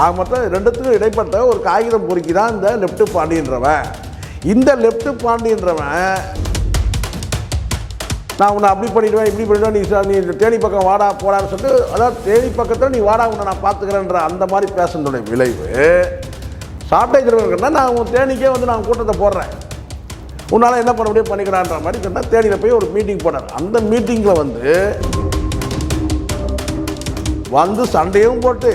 ஆக மொத்தம் ரெண்டுத்துக்கும் இடைப்பட்ட ஒரு காகிதம் பொறுக்கி தான் இந்த லெஃப்ட் பாண்டின்றவன். இந்த லெஃப்ட் பாண்டின்றவன் நான் உன்னை அப்படி பண்ணிடுவேன் இப்படி பண்ணிடுவேன், நீ தேனி பக்கம் வாடா போடான்னு சொல்லிட்டு, அதாவது தேனி பக்கத்தில் நீ வாடா உன்னை நான் பார்த்துக்கிறேன்ற அந்த மாதிரி பேசுனதுடைய விளைவு சாட்டை திருவண்ணா நான் உன் தேனிக்கே வந்து நான் கூட்டத்தை போடுறேன், உன்னால் என்ன பண்ண முடியும் பண்ணிக்கிறான்ற மாதிரி சொன்னால் தேனியில் போய் ஒரு மீட்டிங் போனார். அந்த மீட்டிங்கில் வந்து சண்டையும் போட்டு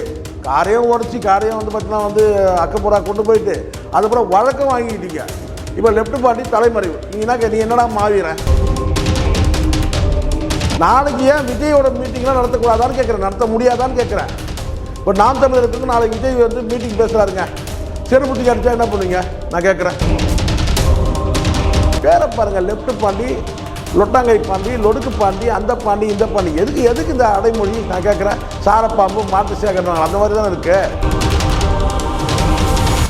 காரையும் உடச்சி காரையும் வந்து பார்த்தீங்கன்னா வந்து அக்கப்பூரா கொண்டு போயிட்டு அதுக்கப்புறம் வழக்கம் வாங்கிக்கிட்டீங்க. இப்போ லெஃப்ட் பார்ட்டி தலைமறைவு. நீ என்னடா மாவீர, நாளைக்கு ஏன் விஜயோட மீட்டிங்லாம் நடத்தக்கூடாதான்னு கேட்குறேன், நடத்த முடியாதான்னு கேட்குறேன். இப்போ நாம் தமிழருக்கு நாளைக்கு விஜய் வந்து மீட்டிங் பேசுகிறாருங்க, செருப்புட்டி அடிச்சா என்ன பண்ணுவீங்க நான் கேட்குறேன். பேரை பாருங்கள், லெஃப்ட் பாண்டி, லொட்டாங்கை பாண்டி, லொடுக்கு பாண்டி, அந்த பாண்டி இந்த பாண்டி, எதுக்கு இந்த அடைமொழி நான் கேட்குறேன். சாரப்பாம்பு மாட்டு சேகரம் அந்த மாதிரி தான் இருக்கு.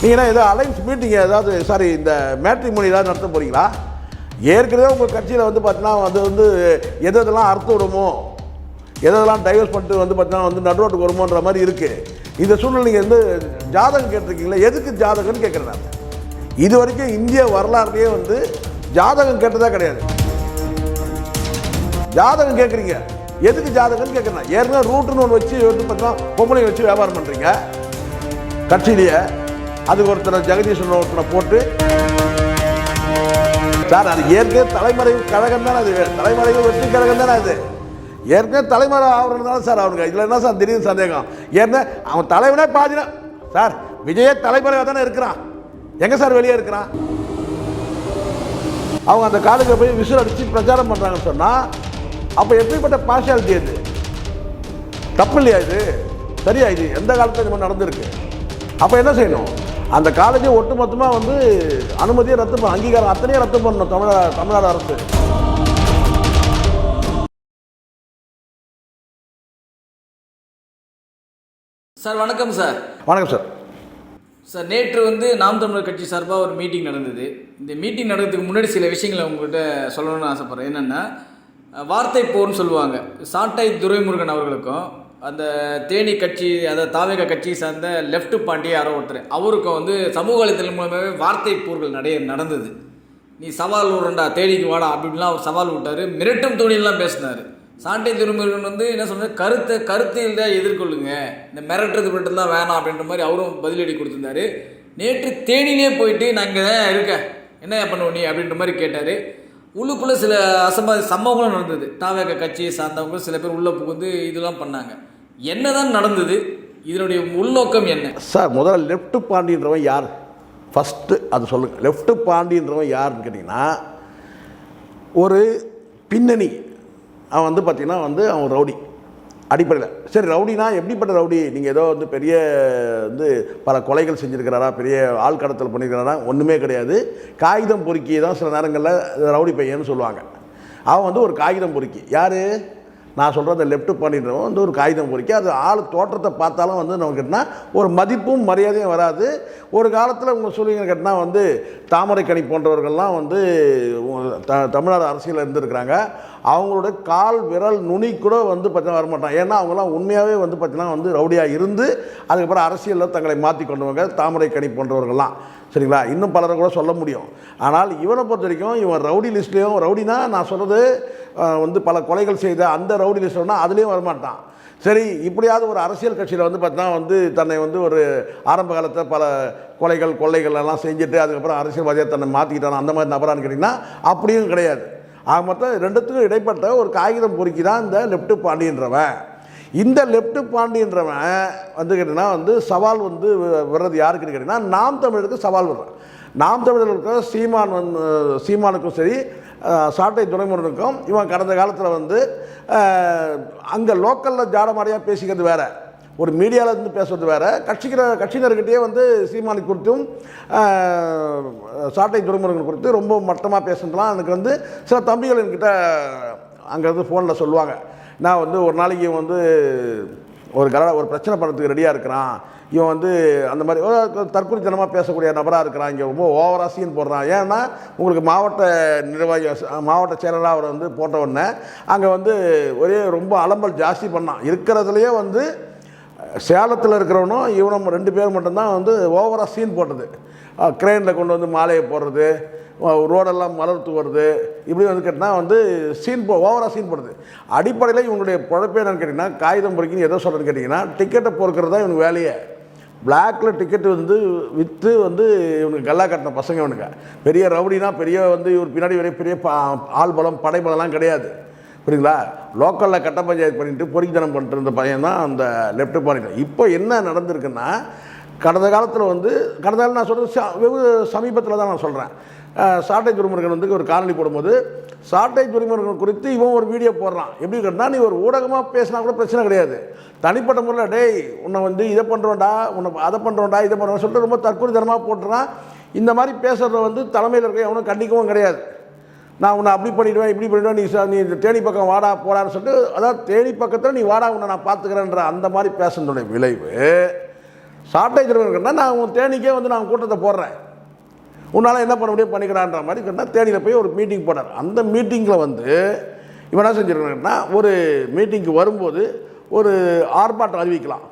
நீங்கள் ஏதோ அலைன்ஸ் மீட்டிங் ஏதாவது இந்த மேட்ரிமோனி ஏதாவது நடத்த போகிறீங்களா? ஏற்கனவே உங்கள் கட்சியில் வந்து பார்த்தீங்கன்னா அது எதெல்லாம் அர்த்தம் விடுமோ, எதெல்லாம் டைவர்ஸ் பண்ணிட்டு வந்து பார்த்தீங்கன்னா வந்து நடுரோட்டுக்கு வருமோன்ற மாதிரி இருக்குது. இந்த சூழ்நிலை நீங்கள் ஜாதகம் கேட்டிருக்கீங்களா? எதுக்கு ஜாதகம்னு கேட்குறேன் நான். இது வரைக்கும் இந்திய வரலாறுலேயே ஜாதகம் கேட்டதா கிடையாது. ஜாதகம் கேட்குறீங்க, எதுக்கு ஜாதகம்னு கேட்குறேன். ஏற்கனவே ரூட்டுன்னு ஒன்று வச்சு வந்து பார்த்தீங்கன்னா பொம்பளை வச்சு வியாபாரம் பண்ணுறீங்க கட்சியிலேயே. அதுக்கு ஒருத்தர் ஜெகதீஷன் ஒருத்தனை போட்டு சார் அது ஏற்கனவே தலைமறைவு கழகம் தானே, அது தலைமறைவு வெற்றி கழகம் தானே, அது ஏற்கனவே தலைமறை ஆவறது தானே சார் அவனுக்கு. இதில் என்ன சார் திடீர்னு சந்தேகம்? ஏற்கனவே அவன் தலைவனே பாதினா சார் விஜயே தலைமறைவாக தானே இருக்கிறான், எங்கே சார் வெளியே இருக்கிறான்? அவங்க அந்த காலேஜில் போய் விசில் அடித்து பிரச்சாரம் பண்ணுறாங்கன்னு சொன்னால் அப்போ எப்படிப்பட்ட பார்ஷியாலிட்டி அது? தப்பு இல்லையா இது? சரியா இது எந்த காலத்தில் இது மாதிரி நடந்திருக்கு? அப்போ என்ன செய்யணும்? அந்த காலேஜை ஒட்டுமொத்தமாக அனுமதியை ரத்து பண்ண, அங்கீகாரம் அத்தனையும் ரத்து பண்ணணும் தமிழ்நாடு அரசு. சார் வணக்கம் சார். வணக்கம் சார். சார் நேற்று நாம் தமிழர் கட்சி சார்பாக ஒரு மீட்டிங் நடந்தது. இந்த மீட்டிங் நடக்கிறதுக்கு முன்னாடி சில விஷயங்களை உங்கள்கிட்ட சொல்லணும்னு ஆசைப்பட்றேன். என்னென்னா வார்த்தை போர்னு சொல்லுவாங்க. சாட்டை துரைமுருகன் அவர்களுக்கும் அந்த தேனி கட்சி, அந்த தாவேக கட்சியை சார்ந்த லெஃப்ட் பாண்டி யாரோ ஒருத்தர், அவருக்கும் சமூக வலைத்தளம் மூலமாகவே வார்த்தை போர்கள் நடந்தது. நீ சவால் விடுறா தேனிக்கு வாடா அப்படின்லாம் அவர் சவால் விட்டார், மிரட்டும் தோணியெல்லாம் பேசினார். சாட்டை துரைமுருகன் என்ன சொன்னார், கருத்தில் தான் எதிர்கொள்ளுங்க, இந்த மிரட்டுறது தான் வேணாம் அப்படின்ற மாதிரி அவரும் பதிலடி கொடுத்துருந்தாரு. நேற்று தேனிலே போயிட்டு நான் இங்கே தான் இருக்கேன், என்ன பண்ணுவோம் நீ அப்படின்ற மாதிரி கேட்டார். உள்ளுக்குள்ளே சில சம்பவங்களும் நடந்தது. தாவேக கட்சியை சார்ந்தவங்க சில பேர் உள்ளே புகுந்து இதெல்லாம் பண்ணாங்க. என்ன தான் நடந்தது, இதனுடைய உள்நோக்கம் என்ன சார்? முதல்ல லெஃப்ட் பாண்டின்றவன் யார் ஃபஸ்ட்டு அது சொல்லுங்கள். லெஃப்ட் பாண்டின்றவன் யாருன்னு கேட்டிங்கன்னா ஒரு பின்னணி. அவன் பார்த்திங்கன்னா அவன் ரவுடி அடிப்படையில். சரி, ரவுடினா எப்படிப்பட்ட ரவுடி? நீங்கள் ஏதோ பெரிய பல கொலைகள் செஞ்சுருக்கிறாரா, பெரிய ஆள் கடத்தல் பண்ணியிருக்கிறாரா? ஒன்றுமே கிடையாது. காகிதம் பொறுக்கி தான் சில நேரங்களில் ரவுடி பையன்னு சொல்லுவாங்க. அவன் ஒரு காகிதம் பொறுக்கி. யார் நான் சொல்கிற அந்த லெஃப்ட் பண்ணிடுறவன் ஒரு காகிதம் பொறுக்கி. அது ஆள் தோற்றத்தை பார்த்தாலும் நமக்கு கேட்டால் ஒரு மதிப்பும் மரியாதையும் வராது. ஒரு காலத்தில் உங்கள் சொல்லுவீங்க கேட்டால் தாமரைக்கணி போன்றவர்கள்லாம் தமிழ்நாடு அரசியலில் இருந்துருக்கிறாங்க. அவங்களோட கால் விரல் நுனி கூட பார்த்தீங்கன்னா வரமாட்டான். ஏன்னா அவங்களாம் உண்மையாகவே பார்த்தீங்கன்னா ரவுடியாக இருந்து அதுக்கப்புறம் அரசியலில் தங்களை மாற்றி கொண்டவங்க தாமரைக்கணி போன்றவர்கள்லாம். சரிங்களா? இன்னும் பலரை கூட சொல்ல முடியும். ஆனால் இவனை பொறுத்த வரைக்கும் இவன் ரவுடி லிஸ்ட்லேயும், ரவுடினா நான் சொல்கிறது பல கொலைகள் செய்த அந்த ரவுடி லிஸ்ட்னா அதுலேயும் வரமாட்டான். சரி, இப்படியாவது ஒரு அரசியல் கட்சியில் பார்த்தீங்கன்னா தன்னை ஒரு ஆரம்ப காலத்தில் பல கொள்ளைகள் எல்லாம் செஞ்சுட்டு அதுக்கப்புறம் அரசியல்வாதியாக தன்னை மாற்றிக்கிட்டான் அந்த மாதிரி நபரான்னு கேட்டிங்கன்னா அப்படியும் கிடையாது. ஆக மொத்தம் ரெண்டுத்துக்கும் இடைப்பட்ட ஒரு காகிதம் பொறுக்கி தான் இந்த லெஃப்ட் பாண்டின்றவன். இந்த லெஃப்ட் பாண்டின்றவன் கேட்டிங்கன்னா சவால் வர்றது யாருக்குன்னு கேட்டிங்கன்னா நாம் தமிழருக்கு சவால் வர்றான். நாம் தமிழர்களுக்கு சீமானுக்கும் சரி சாட்டை துரைமுருகனுக்கும் இவன் கடந்த காலத்தில் அங்கே லோக்கலில் ஜாடமாடியாக பேசிக்கிறது வேறு, ஒரு மீடியாவிலேருந்து பேசுறது வேறு, கட்சியினர்கிட்டயே சீமானை குறித்தும் சாட்டை துரைமுருகன் குறித்து ரொம்ப மட்டமாக பேசுறதுலாம் எனக்கு சில தம்பிகள் என்கிட்ட அங்கேருந்து ஃபோனில் சொல்லுவாங்க. நான் ஒரு நாளைக்கு ஒரு பிரச்சனை பண்ணுறதுக்கு ரெடியாக இருக்கிறான், இவன் அந்த மாதிரி தற்கொலைத்தனமாக பேசக்கூடிய நபராக இருக்கிறான், இங்கே ரொம்ப ஓவராக சீன் போடுறான். ஏன்னா உங்களுக்கு மாவட்ட நிர்வாகி மாவட்ட செயலராக அவர் போட்ட உடனே அங்கே ஒரே ரொம்ப அலம்பல் ஜாஸ்தி பண்ணான். இருக்கிறதுலையே சேலத்தில் இருக்கிறவனும் இவனும் 2 பேர் மட்டும்தான் வந்து ஓவராக சீன் போட்டது. க்ரெயினில் கொண்டு வந்து மாலையை போடுறது, ரோடெல்லாம் மலர்த்து வருது, இப்படி வந்து கேட்டால் வந்து ஓவராக சீன் போடுறது. அடிப்படையில் இவங்களுடைய பொழப்பே என்னன்னு கேட்டிங்கன்னா, காகிதம் பொறுக்கின்னு எதோ சொல்கிறேன்னு கேட்டிங்கன்னா, டிக்கெட்டை பொறுக்கிறது தான் இவனுக்கு வேலையே. பிளாக்கில் டிக்கெட்டு வந்து விற்று வந்து இவனுக்கு கல்லா கட்டின பசங்க இவனுங்க. பெரிய ரவுடினா பெரிய வந்து இவர் பின்னாடி பெரிய ஆள் பலம் படைபலம்லாம் கிடையாது, புரியுங்களா? லோக்கலில் கட்ட பஞ்சாயத்து பண்ணிட்டு பொறிக்கித்தனம் பண்ணிட்டு இருந்த பையன் தான் அந்த லெஃப்ட் பாயிண்ட். இப்போ என்ன நடந்திருக்குன்னா, கடந்த காலத்தில் வந்து நான் சொல்கிறது வெகு சமீபத்தில் தான் நான் சொல்கிறேன். சாட்டை துரைமுருகன் வந்து ஒரு காணொலி போடும்போது சாட்டை துரைமுருகன் குறித்து இவன் ஒரு வீடியோ போடுறான். எப்படி கேட்டால், நீ ஒரு ஊடகமாக பேசினா கூட பிரச்சனை கிடையாது, தனிப்பட்ட முறையில் டேய் உன்னை வந்து இதை பண்ணுறோண்டா, உன்னை அதை பண்ணுறோண்டா, இதை பண்ணுறோம் சொல்லிட்டு ரொம்ப தற்கொலைத்தனமாக போட்டுறான். இந்த மாதிரி பேசுகிறத வந்து தலைமையில் இருக்க எவனும் கண்டிக்கவும் கிடையாது. நான் உன்னை அப்படி பண்ணிவிடுவேன் இப்படி பண்ணிவிடுவேன், நீ தேனி பக்கம் வாடா போடான்னு சொல்லிட்டு, அதாவது தேனி பக்கத்தில் நீ வாடா உன்னை நான் பார்த்துக்கிறேன்ற அந்த மாதிரி பேசுனதுடைய விளைவு சாட்டை துரைமுருகன்னா, நான் உன் தேனிக்கே வந்து நான் கூட்டத்தை போடுறேன், உன்னால் என்ன பண்ண முடியும் பண்ணிக்கிறான்ற மாதிரி கேட்டால் தேனியில் போய் ஒரு மீட்டிங் போனார். அந்த மீட்டிங்கில் வந்து இவன் என்ன செஞ்சுருக்காங்கன்னா, ஒரு மீட்டிங்க்கு வரும்போது ஒரு ஆர்ப்பாட்டம் அறிவிக்கலாம்,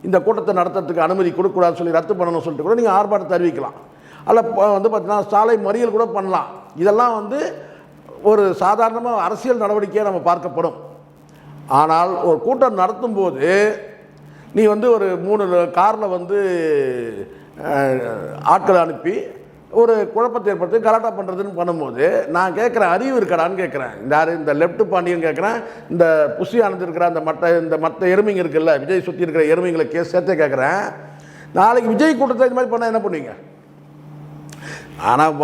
இந்த கூட்டத்தை நடத்துறதுக்கு அனுமதி கொடுக்கக்கூடாதுன்னு சொல்லி ரத்து பண்ணணும்னு சொல்லிட்டு கூட நீங்கள் ஆர்ப்பாட்டத்தை அறிவிக்கலாம். அதில் வந்து பார்த்தீங்கன்னா சாலை மறியல் கூட பண்ணலாம். இதெல்லாம் வந்து ஒரு சாதாரணமாக அரசியல் நடவடிக்கையாக நம்ம பார்க்கப்படும். ஆனால் ஒரு கூட்டம் நடத்தும்போது நீ வந்து ஒரு 3 காரில் வந்து ஆட்களை அனுப்பி ஒரு குழப்பத்தை ஏற்படுத்தி கலாட்டா பண்ணுறதுன்னு பண்ணும்போது நான் கேட்குறேன், அறிவு இருக்கடான்னு கேட்குறேன். இந்த லெஃப்ட் பாண்டியன் கேட்குறேன், இந்த புஷி ஆனந்த் இருக்கிற அந்த மற்ற எருமைங்க இருக்குல்ல, விஜய் சுற்றி இருக்கிற எருமைங்களை சேர்த்தே கேட்குறேன். நாளைக்கு விஜய் கூட்டத்தை இது மாதிரி பண்ணால் என்ன பண்ணுவீங்க? ஆனால்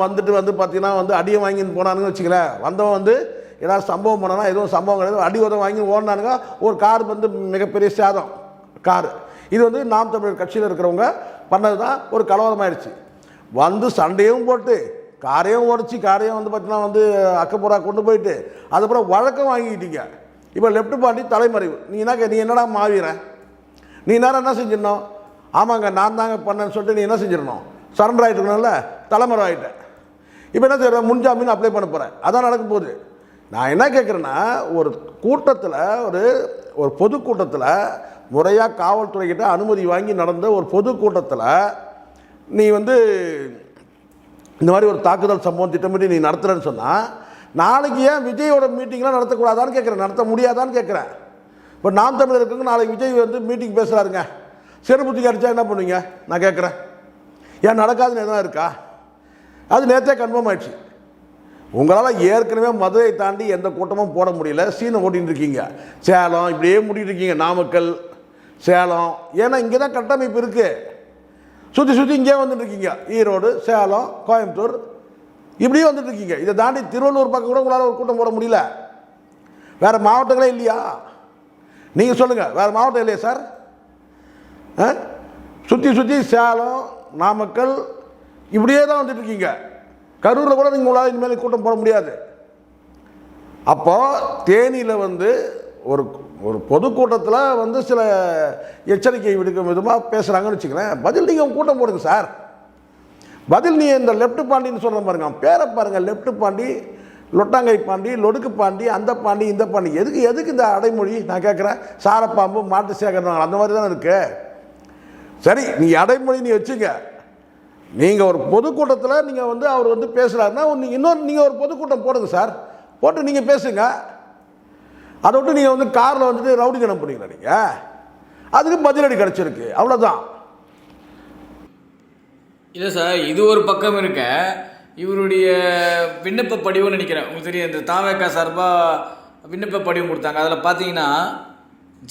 வந்துட்டு வந்து பார்த்தீங்கன்னா வந்து அடியை வாங்கின்னு போனானுன்னு வச்சுக்கிறேன். வந்தவன் வந்து ஏதாவது சம்பவம் பண்ணனா, எதுவும் சம்பவம் கிடையாது, அடி உதவ வாங்கி ஓடினானுங்க. ஒரு கார் வந்து மிகப்பெரிய சேதம் காரு. இது வந்து நாம் தமிழர் கட்சியில் இருக்கிறவங்க பண்ணது தான். ஒரு கலவரமாயிடுச்சு. வந்து சண்டையும் போட்டு காரையும் உடச்சி காரையும் வந்து பார்த்தீங்கன்னா வந்து அக்கப்புறா கொண்டு போயிட்டு அதுக்கப்புறம் வழக்கம் வாங்கிக்கிட்டீங்க. இப்போ லெஃப்ட் பாண்டி தலைமறைவு. நீ என்னடா மாவீர? நீ நேரம் என்ன செஞ்சிடணும்? ஆமாங்க நான் தாங்க பண்ணேன்னு சொல்லிட்டு நீ என்ன செஞ்சிடணும்? சரண்டர் ஆகிட்டு இருக்கணும்ல, தலைமறை ஆகிட்டேன். இப்போ என்ன செய்கிற? முன்ஜாமீன் அப்ளை பண்ண போகிறேன். அதான் நடக்க போகுது. நான் என்ன கேட்குறேன்னா, ஒரு கூட்டத்தில் ஒரு பொதுக்கூட்டத்தில் முறையாக காவல்துறைக்கிட்ட அனுமதி வாங்கி நடந்த ஒரு பொதுக்கூட்டத்தில் நீ வந்து இந்த மாதிரி ஒரு தாக்குதல் சம்பவம் திட்டமிட்டு நீ நடத்துகிறேன்னு சொன்னால், நாளைக்கு ஏன் விஜயோட மீட்டிங்லாம் நடத்தக்கூடாதான்னு கேட்குறேன், நடத்த முடியாதான்னு கேட்குறேன். இப்போ நாம் தமிழர் இருக்குங்க, நாளைக்கு விஜய் வந்து மீட்டிங் பேசுகிறாருங்க, செருப்புத்திக்கு அடித்தா என்ன பண்ணுவீங்க நான் கேட்குறேன். ஏன் நடக்காதுன்னு எதுவும் இருக்கா? அது நேற்றே கன்ஃபார்ம் ஆயிடுச்சு. உங்களால் ஏற்கனவே மதுரை தாண்டி எந்த கூட்டமும் போட முடியல, சீனை ஓட்டின்னு இருக்கீங்க. சேலம் இப்படியே மூடிட்டு இருக்கீங்க, நாமக்கல் சேலம். ஏன்னா இங்கே தான் கட்டமைப்பு இருக்குது. சுற்றி இங்கே வந்துட்டு இருக்கீங்க, ஈரோடு சேலம் கோயம்புத்தூர் இப்படியே வந்துட்டு இருக்கீங்க. இதை தாண்டி திருவள்ளூர் பக்கம் கூட உங்களால் ஒரு கூட்டம் போட முடியல. வேறு மாவட்டங்களே இல்லையா? நீங்கள் சொல்லுங்கள், வேறு மாவட்டம் இல்லையா சார்? சுற்றி சேலம் நாமக்கல் இப்படியே தான் வந்துட்டு இருக்கீங்க. கரூரில் கூட நீங்கள் உங்களால் இனிமேல் கூட்டம் போட முடியாது. அப்போது தேனியில் வந்து ஒரு பொதுக்கூட்டத்தில் வந்து சில எச்சரிக்கை விடுக்கும் விதமாக பேசுகிறாங்கன்னு வச்சுக்கிறேன். பதில் நீங்கள் கூட்டம் போடுங்க சார். பதில் நீ இந்த லெஃப்ட் பாண்டின்னு சொல்கிற பாருங்க, பேரை பாருங்கள், லெஃப்ட் பாண்டி, லொட்டாங்கை பாண்டி, லொடுக்கு பாண்டி, அந்த பாண்டி இந்த பாண்டி. எதுக்கு இந்த அடைமொழி நான் கேட்குறேன்? சாரப்பாம்பு மாட்டு சேகரம் அந்த மாதிரி தானே இருக்கு. சரி, நீ அடைமொழி நீ வச்சுங்க. நீங்கள் ஒரு பொதுக்கூட்டத்தில் நீங்கள் வந்து அவர் வந்து பேசுகிறாருன்னா நீங்கள் ஒரு பொதுக்கூட்டம் போடுங்க சார், போட்டு நீங்கள் பேசுங்க. அதை விட்டு நீங்கள் வந்து காரில் வந்துட்டு ரவுடித்தனம் பண்ணீங்களா? நீங்கள் அதுக்கு பதிலடி கிடச்சிருக்கு, அவ்வளோதான். இல்லை சார், இது ஒரு பக்கம் இருக்க இவருடைய விண்ணப்ப படிவுன்னு நினைக்கிறேன். உங்களுக்கு தெரியும், இந்த தாவேக்கா சார்பாக விண்ணப்ப படிவம் கொடுத்தாங்க. அதில் பார்த்தீங்கன்னா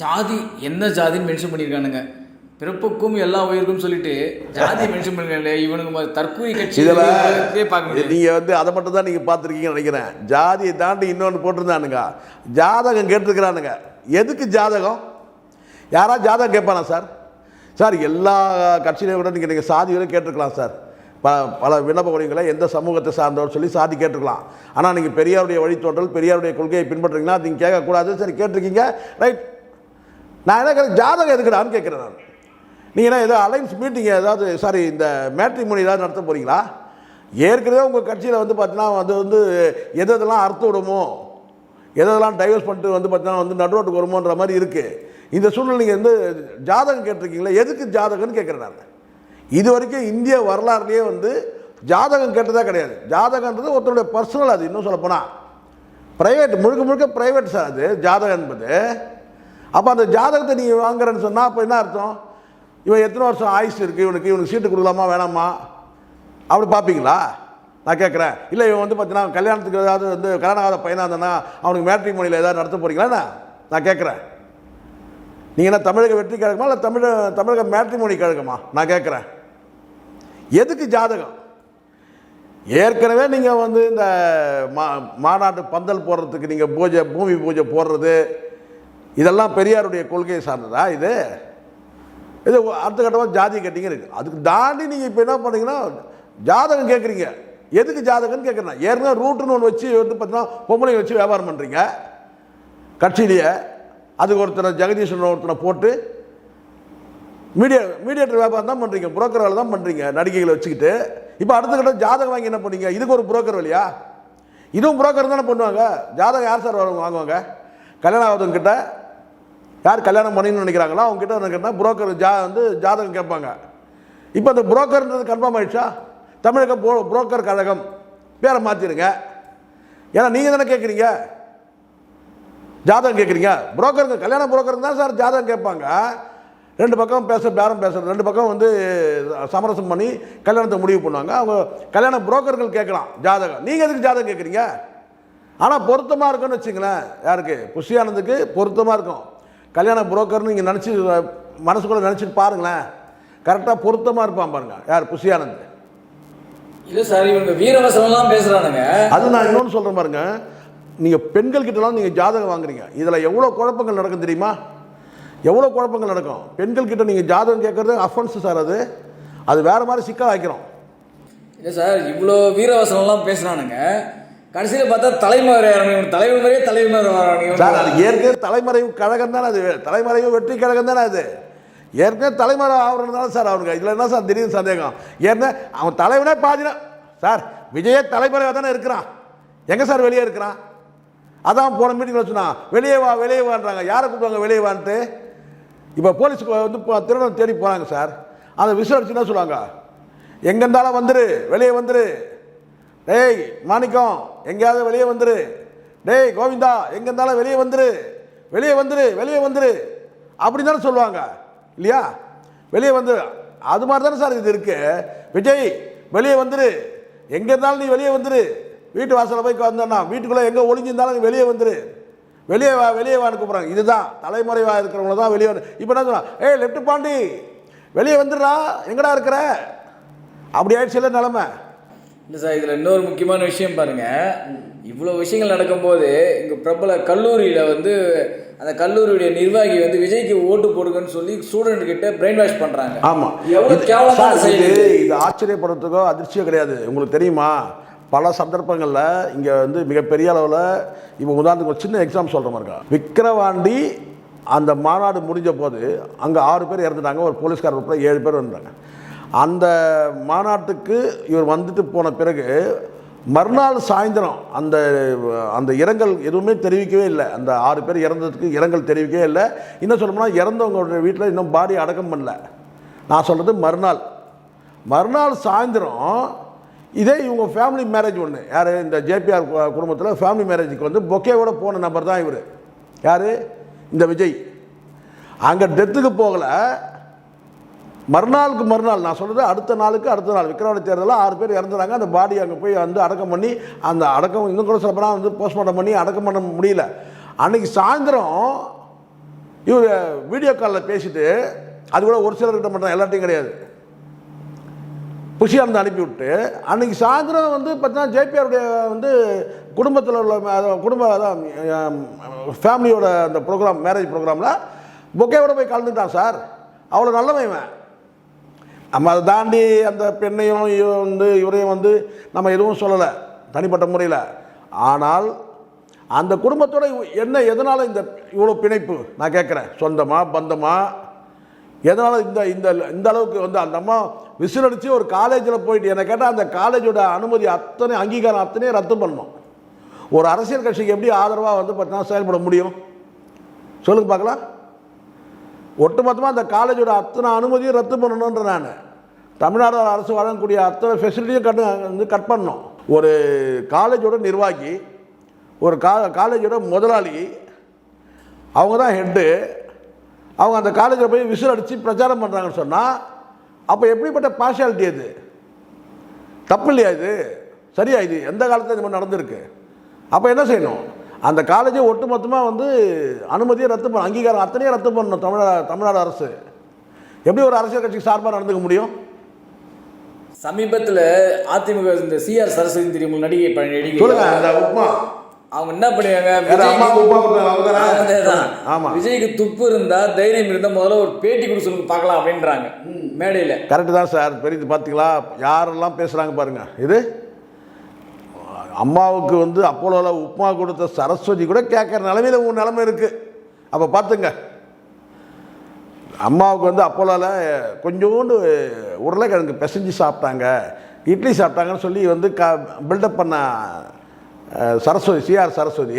ஜாதி என்ன ஜாதின்னு மென்ஷன் பண்ணியிருக்கானுங்க. பிறப்புக்கும் எல்லா உயிருக்கும் சொல்லிட்டு ஜாதி மென்ஷன் பண்ணிருக்காங்க. இவனுக்கு தற்கூரி கட்சி பார்க்க நீங்கள் வந்து அதை மட்டும் தான் நீங்கள் பார்த்துருக்கீங்கன்னு நினைக்கிறேன். ஜாதியை தாண்டி இன்னொன்று போட்டிருந்தானுங்க, ஜாதகம் கேட்டிருக்கிறானுங்க. எதுக்கு ஜாதகம்? யாராவது ஜாதகம் கேட்பானா சார்? சார் எல்லா கட்சியிலையும் கூட நீங்கள் சாதி வரை கேட்டிருக்கலாம் சார். பல விண்ணப்ப வழிகளை எந்த சமூகத்தை சார்ந்தவர் சொல்லி சாதி கேட்டிருக்கலாம். ஆனால் நீங்கள் பெரியாருடைய வழித்தோன்றல் பெரியாருடைய கொள்கையை பின்பற்றுறீங்கன்னா அது நீங்கள் கேட்கக்கூடாது. சரி, கேட்டிருக்கீங்க, ரைட். நான் என்ன கேட்குறேன், ஜாதகம் எதுக்குடான்னு கேட்குறேன் நான். நீங்கள் என்ன ஏதோ அலைன்ஸ் மீட்டிங் ஏதாவது இந்த மேட்ரிமோனி ஏதாவது நடத்த போகிறீங்களா? ஏற்கனவே உங்கள் கட்சியில் வந்து பார்த்தீங்கன்னா அது வந்து எதெல்லாம் அர்த்தம் விடுமோ, எதெல்லாம் டைவர்ஸ் பண்ணிட்டு வந்து பார்த்தீங்கன்னா வந்து நடுரோட்டுக்கு வருமோன்ற மாதிரி இருக்குது. இந்த சூழ்நிலை நீங்கள் வந்து ஜாதகம் கேட்டிருக்கீங்களா? எதுக்கு ஜாதகம்னு கேட்குறேன் நான். இது வரைக்கும் இந்திய வரலாறுலேயே வந்து ஜாதகம் கேட்டதே கிடையாது. ஜாதகன்றது ஒருத்தருடைய பர்சனல், அது இன்னும் சொல்லப்போனால் ப்ரைவேட், முழுக்க முழுக்க ப்ரைவேட் சார் அது ஜாதகம் என்பது. அப்போ அந்த ஜாதகத்தை நீங்கள் வாங்குறேன்னு சொன்னால் அப்போ என்ன அர்த்தம்? இவன் எத்தனை வருஷம் ஆயுசு இருக்குது, இவனுக்கு சீட்டு கொடுக்கலாமா வேணாமா அப்படி பார்ப்பீங்களா? நான் கேட்குறேன். இல்லை இவன் வந்து பார்த்தீங்கன்னா கல்யாணத்துக்கு ஏதாவது வந்து கல்யாணம் ஆகாத பையனாக இருந்தானா அவனுக்கு மேட்ரிமோனியில் ஏதாவது நடத்த போகிறீங்களா? நான் கேட்குறேன். நீங்கள் என்ன தமிழக வெற்றி கழகமா இல்லை தமிழக மேட்ரிமோனி கழகமா? நான் கேட்குறேன். எதுக்கு ஜாதகம்? ஏற்கனவே நீங்கள் வந்து இந்த மாநாட்டு பந்தல் போடுறதுக்கு நீங்கள் பூமி பூஜை போடுறது இதெல்லாம் பெரியாருடைய கொள்கையை சார்ந்ததா? இது அடுத்த கட்டமாக ஜாதி கட்டிங்க இருக்குது. அதுக்கு தாண்டி நீங்கள் இப்போ என்ன பண்ணீங்கன்னா ஜாதகம் கேட்குறீங்க. எதுக்கு ஜாதகம்னு கேட்குறேன். ஏற்கனவே ரூட்டுன்னு ஒன்று வச்சு வந்து பார்த்தீங்கன்னா பொம்பளைங்க வச்சு வியாபாரம் பண்ணுறீங்க கட்சியிலேயே. அதுக்கு ஒருத்தனை ஜெகதீஷன் ஒருத்தனை போட்டு மீடியேட்டர் வியாபாரம் தான் பண்ணுறீங்க, புரோக்கர் வேலை தான் பண்ணுறீங்க நடிகைகளை வச்சுக்கிட்டு. இப்போ அடுத்த கட்ட ஜாதகம் வாங்கி என்ன பண்ணீங்க? இதுக்கு ஒரு புரோக்கர் வழியா? இதுவும் புரோக்கர் தானே பண்ணுவாங்க. ஜாதகம் யார் சார் வாங்குவாங்க? கல்யாணம் ஆகுதுங்கிட்ட யார் கல்யாணம் பண்ணின்னு நினைக்கிறாங்களோ அவங்ககிட்ட என்ன கேட்டால் புரோக்கர் வந்து ஜாதகம் கேட்பாங்க. இப்போ அந்த புரோக்கர்ன்றது கன்ஃபார்ம் ஆகிடுச்சா? தமிழக புரோக்கர் கழகம் பேரை மாற்றிடுங்க. ஏன்னா நீங்கள் தானே கேட்குறீங்க, ஜாதகம் கேட்குறீங்க. புரோக்கருங்க கல்யாண புரோக்கருங்க தான் சார் ஜாதகம் கேட்பாங்க. ரெண்டு பக்கம் பேரம் பேசுறது, ரெண்டு பக்கம் வந்து சமரசம் பண்ணி கல்யாணத்தை முடிவு பண்ணுவாங்க. அவங்க கல்யாண புரோக்கர்கள் கேட்கலாம் ஜாதகம். நீங்கள் எதுக்கு ஜாதகம் கேட்குறீங்க? ஆனால் பொருத்தமாக இருக்குன்னு வச்சுங்களேன். யாருக்கு? புஷியானந்துக்கு பொருத்தமாக இருக்கும். கல்யாண புரோக்கர்னு நீங்கள் நினச்சி மனசுக்குள்ளே நினச்சிட்டு பாருங்களேன், கரெக்டாக பொருத்தமாக இருப்பான் பாருங்க. யார்? புஷியானந்த். இல்லை சார், இவங்க வீரவசனம்லாம் பேசுகிறானுங்க. அது நான் இன்னொன்று சொல்கிறேன் பாருங்க. நீங்கள் பெண்கள் கிட்டலாம் நீங்கள் ஜாதகம் வாங்குறீங்க, இதில் எவ்வளோ குழப்பங்கள் நடக்கும் தெரியுமா? எவ்வளோ குழப்பங்கள் நடக்கும். பெண்கள் கிட்ட நீங்கள் ஜாதகம் கேட்குறது அஃபென்ஸ் சார். அது வேறு மாதிரி சிக்கல் ஆக்கிரும். இல்லை சார், இவ்வளோ வீரவசனம்லாம் பேசுகிறானுங்க, கடைசியில் பார்த்தா தலைமறை சார். அது ஏற்கனவே தலைமறைவு கழகம் தானே அது, தலைமறைவு வெற்றி கழகம் தானே அது. ஏற்கனவே தலைமறை ஆகிறதுனால சார் அவனுக்கு இதில் என்ன சார் திடீர்னு சந்தேகம்? ஏற்கனவே அவன் தலைவனே பாதினா சார். விஜயே தலைமறைவாக தானே இருக்கிறான், எங்கே சார் வெளியே இருக்கிறான்? அதான் போன மீட்டிங்கில் சொன்னான் வெளியே வான்றாங்க. யாரை கூப்பிடுவாங்க வெளியே வான்ட்டு? இப்போ போலீஸுக்கு வந்து திருடம் தேடி போகிறாங்க சார். அந்த விசாரிச்சு என்ன சொல்லுவாங்க? எங்கே இருந்தாலும் வந்துரு, வெளியே வந்துரு. டேய் மாணிக்கம் எங்கேயாவது வெளியே வந்துரு. டேய் கோவிந்தா எங்கே இருந்தாலும் வெளியே வந்துரு அப்படி தானே சொல்லுவாங்க இல்லையா? வெளியே வந்துரு. அது மாதிரி தானே சார் இது இருக்கு. விஜய் வெளியே வந்துரு, எங்கே இருந்தாலும் நீ வெளியே வந்துரு. வீட்டு வாசலில் போய் வந்தோன்னா வீட்டுக்குள்ளே எங்கே ஒளிஞ்சிருந்தாலும் நீ வெளியே வந்துரு, வெளியே வான்னு கூப்பிட்றாங்க. இதுதான் தலைமுறைவாக இருக்கிறவங்கள தான் வெளியே வந்து. இப்போ என்ன சொன்னா? ஏய் லெஃப்ட் பாண்டி வெளியே வந்துடுறா, எங்கடா இருக்கிற? அப்படி ஆயிடுச்சு இல்லை நிலமை. இல்லை சார், இதில் இன்னொரு முக்கியமான விஷயம் பாருங்கள். இவ்வளோ விஷயங்கள் நடக்கும்போது இங்கே பிரபல கல்லூரியில் வந்து அந்த கல்லூரியுடைய நிர்வாகி வந்து விஜய்க்கு ஓட்டு போடுங்கன்னு சொல்லி ஸ்டூடெண்ட் கிட்ட பிரெயின் வாஷ் பண்ணுறாங்க. ஆமாம், இது ஆச்சரியப்படுறதுக்கோ அதிர்ச்சியோ கிடையாது. உங்களுக்கு தெரியுமா, பல சந்தர்ப்பங்களில் இங்கே வந்து மிகப்பெரிய அளவில் இப்போ உதாரணத்துக்கு ஒரு சின்ன எக்ஸாம் சொல்கிற மாதிரி இருக்கா. விக்கிரவாண்டி அந்த மாநாடு முடிஞ்ச போது அங்கே 6 பேர் இறந்துட்டாங்க, ஒரு போலீஸ்காரர் உட்பட 7 பேர் இருந்தாங்க. அந்த மாநாட்டுக்கு இவர் வந்துட்டு போன பிறகு மறுநாள் சாயந்தரம் அந்த இரங்கல் எதுவுமே தெரிவிக்கவே இல்லை. அந்த 6 பேர் இறந்ததுக்கு இரங்கல் தெரிவிக்கவே இல்லை. இன்னும் சொல்லணும்னா இறந்தவங்களுடைய வீட்டில் இன்னும் பாடி அடக்கம் பண்ணல. நான் சொல்கிறது மறுநாள் சாயந்தரம் இதே இவங்க ஃபேமிலி மேரேஜ் ஒன்று, யார் இந்த ஜேபிஆர் குடும்பத்தில் ஃபேமிலி மேரேஜுக்கு வந்து பொக்கேவோட போன நபர் தான் இவர். யார்? இந்த விஜய். அங்கே டெத்துக்கு போகலை, மறுநாள் நான் சொல்கிறது அடுத்த நாள் விக்கிரவாண்டி தேர்தலில் 6 பேர் இறந்துறாங்க. அந்த பாடி அங்கே போய் வந்து அடக்கம் பண்ணி, அந்த அடக்கம் இன்னும் கூட சொல்லப்போனால் வந்து போஸ்ட்மார்ட்டம் பண்ணி அடக்கம் பண்ண முடியல. அன்றைக்கி சாயந்தரம் இவர் வீடியோ காலில் பேசிட்டு, அது கூட ஒரு சிலர்கிட்ட மட்டும் எல்லாத்தையும் கிடையாது, புஷியானந்த் அனுப்பிவிட்டு அன்றைக்கி சாயந்தரம் வந்து பார்த்தீங்கன்னா ஜேபிஆருடைய வந்து குடும்பத்தில் உள்ள ஃபேமிலியோட அந்த ப்ரோக்ராம், மேரேஜ் ப்ரோக்ராமில் பொக்கேவோட போய் கலந்துட்டான் சார். அவ்வளோ நல்லவன். நம்ம அதை தாண்டி அந்த பெண்ணையும் இவரையும் வந்து நம்ம எதுவும் சொல்லலை தனிப்பட்ட முறையில். ஆனால் அந்த குடும்பத்தோட எதனால் இவ்வளோ பிணைப்பு நான் கேட்குறேன்? சொந்தமா பந்தமா? எதனால் இந்த அளவுக்கு வந்து அந்த அம்மா விசில் அடித்து ஒரு காலேஜில் போயிட்டு என்னை கேட்டால் அந்த காலேஜோட அனுமதி அங்கீகாரம் அத்தனையும் ரத்து பண்ணணும். ஒரு அரசியல் கட்சிக்கு எப்படி ஆதரவாக வந்து பார்த்தீங்கன்னா செயல்பட முடியும்? சொல்லுங்க பார்க்கலாம். ஒட்டுமொத்தமாக அந்த காலேஜோட அத்தனை அனுமதியும் ரத்து பண்ணணுன்ற நான் தமிழ்நாடு அரசு வழங்கக்கூடிய அத்தனை ஃபெசிலிட்டியும் கட் பண்ணணும். ஒரு காலேஜோட நிர்வாகி, ஒரு காலேஜோட முதலாளி, அவங்க தான் ஹெட்டு. அவங்க அந்த காலேஜில் போய் விசில் அடித்து பிரச்சாரம் பண்ணுறாங்கன்னு சொன்னால் அப்போ எப்படிப்பட்ட பார்ஷியாலிட்டி அது? தப்பு இல்லையா இது? சரியா இது? எந்த காலத்தில் இது மாதிரி நடந்திருக்கு? அப்போ என்ன செய்யணும்? அந்த காலேஜை ஒட்டுமொத்தமாக அனுமதியை ரத்து பண்ண, அங்கீகாரம் அத்தனையும் ரத்து பண்ணணும் தமிழ்நாடு அரசு. எப்படி ஒரு அரசியல் கட்சிக்கு சார்பாக நடந்துக்க முடியும்? சமீபத்தில் அதிமுக இந்த சிஆர் சரஸ்வதி தெரியும் நடிகை அவங்க என்ன பண்ணுவாங்க, விஜய்க்கு துப்பு இருந்தா தைரியம் இருந்தால் முதல்ல ஒரு பேட்டி கொடுக்க சொல்லுங்க பார்க்கலாம் அப்படின்றாங்க மேடையில். கரெக்டு தான் சார். பெரிய பார்த்தீங்களா யாரெல்லாம் பேசுகிறாங்க பாருங்க. இது அம்மாவுக்கு அப்போலோவில் உப்புமா கொடுத்த சரஸ்வதி கூட கேட்குற நிலைமையில் உங்கள் நிலைமை இருக்குது. அப்போ பார்த்துங்க, அம்மாவுக்கு அப்போலோவில் கொஞ்சோண்டு உருளைக்கிழங்கு பிசைஞ்சு சாப்பிட்டாங்க, இட்லி சாப்பிட்டாங்கன்னு சொல்லி பில்டப் பண்ண சரஸ்வதி, சிஆர் சரஸ்வதி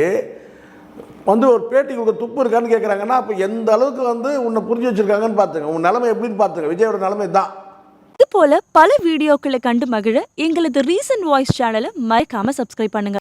ஒரு பேட்டி கொடுக்க துப்பு இருக்கான்னு கேட்குறாங்கன்னா அப்போ எந்த அளவுக்கு உன்னை புரிஞ்சு வச்சுருக்காங்கன்னு பார்த்துங்க. உன் நிலைமை எப்படின்னு பார்த்துங்க. விஜயோட நிலைமை தான். இது போல பல வீடியோக்களை கண்டு மகிழ எங்களது ரீசன்ட் வாய்ஸ் சேனலை மறக்காம சப்ஸ்கிரைப் பண்ணுங்க.